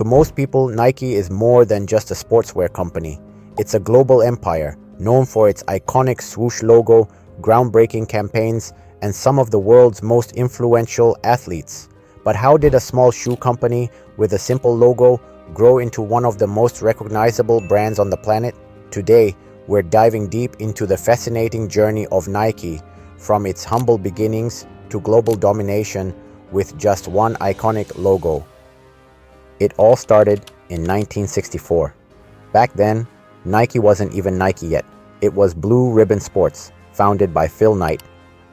To most people, Nike is more than just a sportswear company. It's a global empire, known for its iconic swoosh logo, groundbreaking campaigns, and some of the world's most influential athletes. But how did a small shoe company with a simple logo grow into one of the most recognizable brands on the planet? Today, we're diving deep into the fascinating journey of Nike, from its humble beginnings to global domination with just one iconic logo. It all started in 1964. Back then, Nike wasn't even Nike yet. It was Blue Ribbon Sports, founded by Phil Knight,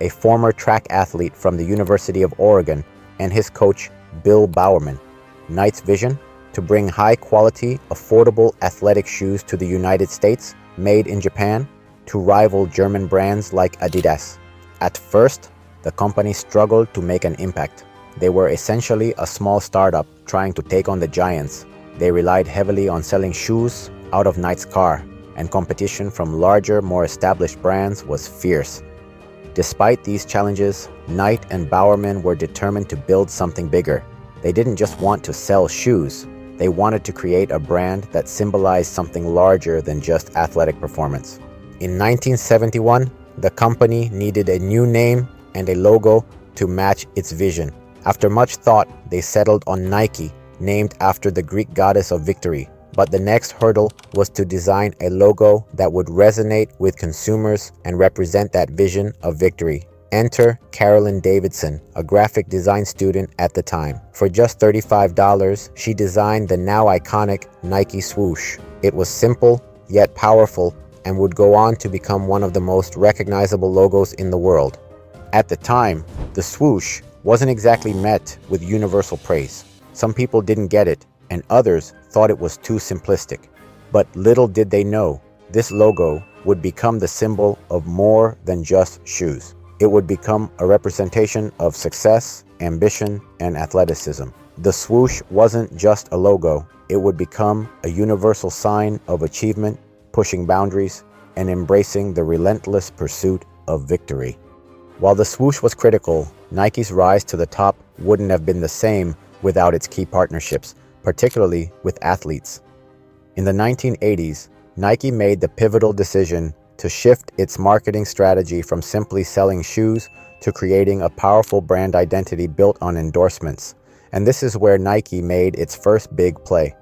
a former track athlete from the University of Oregon, and his coach, Bill Bowerman. Knight's vision? To bring high-quality, affordable athletic shoes to the United States, made in Japan, to rival German brands like Adidas. At first, the company struggled to make an impact. They were essentially a small startup trying to take on the giants. They relied heavily on selling shoes out of Knight's car, and competition from larger, more established brands was fierce. Despite these challenges, Knight and Bowerman were determined to build something bigger. They didn't just want to sell shoes. They wanted to create a brand that symbolized something larger than just athletic performance. In 1971, the company needed a new name and a logo to match its vision. After much thought, they settled on Nike, named after the Greek goddess of victory. But the next hurdle was to design a logo that would resonate with consumers and represent that vision of victory. Enter Carolyn Davidson, a graphic design student at the time. For just $35, she designed the now iconic Nike Swoosh. It was simple, yet powerful, and would go on to become one of the most recognizable logos in the world. At the time, the swoosh wasn't exactly met with universal praise. Some people didn't get it, and others thought it was too simplistic. But little did they know, this logo would become the symbol of more than just shoes. It would become a representation of success, ambition, and athleticism. The swoosh wasn't just a logo. It would become a universal sign of achievement, pushing boundaries, and embracing the relentless pursuit of victory. While the swoosh was critical, Nike's rise to the top wouldn't have been the same without its key partnerships, particularly with athletes. In the 1980s, Nike made the pivotal decision to shift its marketing strategy from simply selling shoes to creating a powerful brand identity built on endorsements. And this is where Nike made its first big play.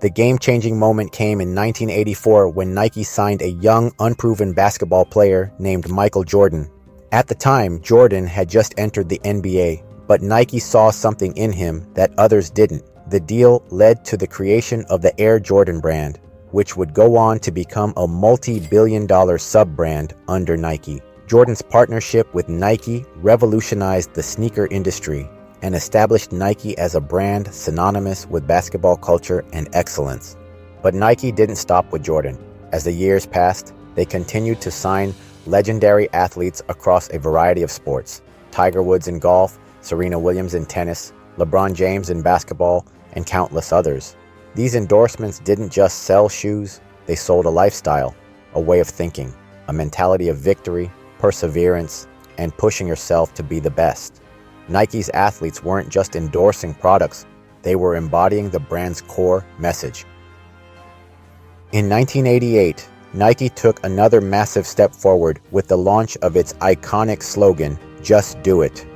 The game-changing moment came in 1984 when Nike signed a young, unproven basketball player named Michael Jordan. At the time, Jordan had just entered the NBA, but Nike saw something in him that others didn't. The deal led to the creation of the Air Jordan brand, which would go on to become a multi-billion-dollar sub-brand under Nike. Jordan's partnership with Nike revolutionized the sneaker industry and established Nike as a brand synonymous with basketball culture and excellence. But Nike didn't stop with Jordan. As the years passed, they continued to sign legendary athletes across a variety of sports. Tiger Woods in golf, Serena Williams in tennis, LeBron James in basketball, and countless others. These endorsements didn't just sell shoes, they sold a lifestyle, a way of thinking, a mentality of victory, perseverance, and pushing yourself to be the best. Nike's athletes weren't just endorsing products, they were embodying the brand's core message. In 1988, Nike took another massive step forward with the launch of its iconic slogan, "Just Do It."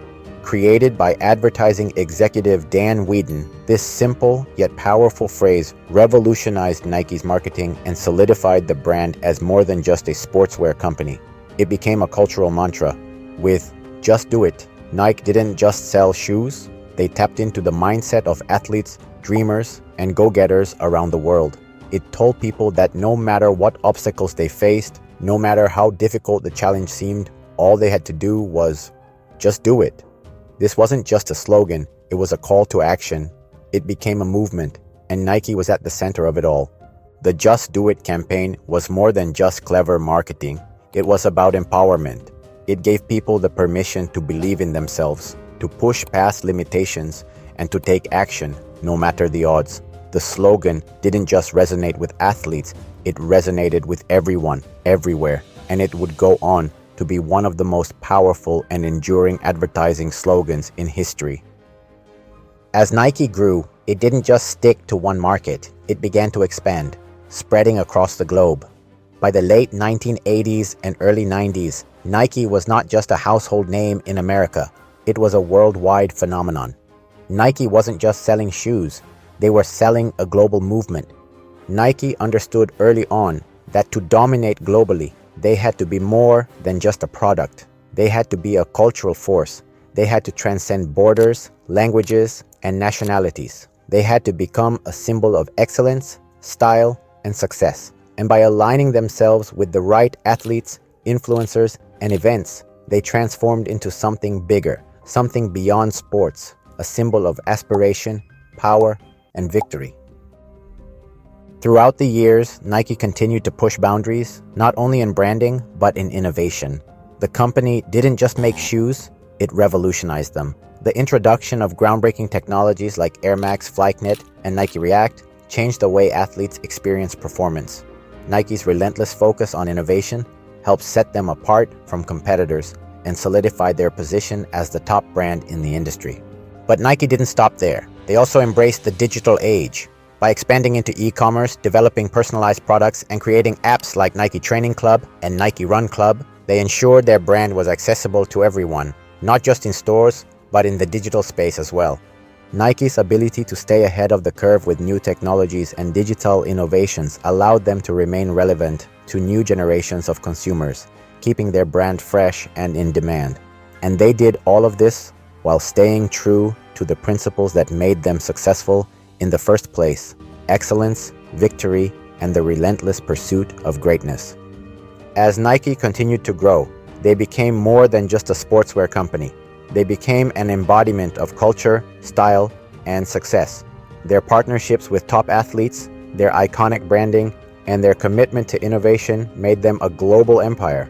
Created by advertising executive Dan Whedon, this simple yet powerful phrase revolutionized Nike's marketing and solidified the brand as more than just a sportswear company. It became a cultural mantra. With "Just Do It," Nike didn't just sell shoes, they tapped into the mindset of athletes, dreamers, and go-getters around the world. It told people that no matter what obstacles they faced, no matter how difficult the challenge seemed, all they had to do was just do it. This wasn't just a slogan, it was a call to action. It became a movement, and Nike was at the center of it all. The Just Do It campaign was more than just clever marketing. It was about empowerment. It gave people the permission to believe in themselves, to push past limitations, and to take action, no matter the odds. The slogan didn't just resonate with athletes, it resonated with everyone, everywhere, and it would go on to be one of the most powerful and enduring advertising slogans in history. As Nike grew, It didn't just stick to one market, it began to expand, spreading across the globe. By the late 1980s and early 90s, Nike was not just a household name in America, it was a worldwide phenomenon. Nike wasn't just selling shoes, they were selling a global movement. Nike understood early on that to dominate globally, they had to be more than just a product. They had to be a cultural force. They had to transcend borders, languages, and nationalities. They had to become a symbol of excellence, style, and success. And by aligning themselves with the right athletes, influencers, and events, they transformed into something bigger, something beyond sports, a symbol of aspiration, power, and victory. Throughout the years, Nike continued to push boundaries, not only in branding, but in innovation. The company didn't just make shoes, it revolutionized them. The introduction of groundbreaking technologies like Air Max Flyknit and Nike React changed the way athletes experience performance. Nike's relentless focus on innovation helped set them apart from competitors and solidified their position as the top brand in the industry. But Nike didn't stop there. They also embraced the digital age. By expanding into e-commerce, developing personalized products, and creating apps like Nike Training Club and Nike Run Club, they ensured their brand was accessible to everyone, not just in stores, but in the digital space as well. Nike's ability to stay ahead of the curve with new technologies and digital innovations allowed them to remain relevant to new generations of consumers, keeping their brand fresh and in demand. And they did all of this while staying true to the principles that made them successful in the first place: excellence, victory, and the relentless pursuit of greatness. As Nike continued to grow, they became more than just a sportswear company. They became an embodiment of culture, style, and success. Their partnerships with top athletes, their iconic branding, and their commitment to innovation made them a global empire.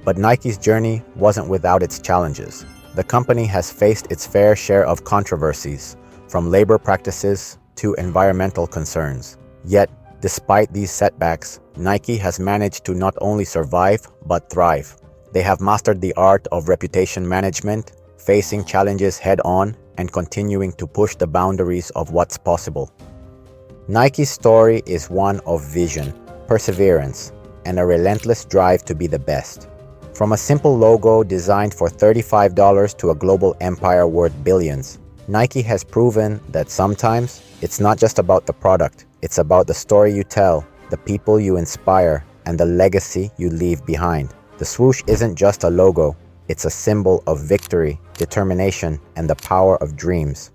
But Nike's journey wasn't without its challenges. The company has faced its fair share of controversies, from labor practices to environmental concerns. Yet, despite these setbacks, Nike has managed to not only survive, but thrive. They have mastered the art of reputation management, facing challenges head-on and continuing to push the boundaries of what's possible. Nike's story is one of vision, perseverance, and a relentless drive to be the best. From a simple logo designed for $35 to a global empire worth billions, Nike has proven that sometimes it's not just about the product, it's about the story you tell, the people you inspire, and the legacy you leave behind. The swoosh isn't just a logo, it's a symbol of victory, determination, and the power of dreams.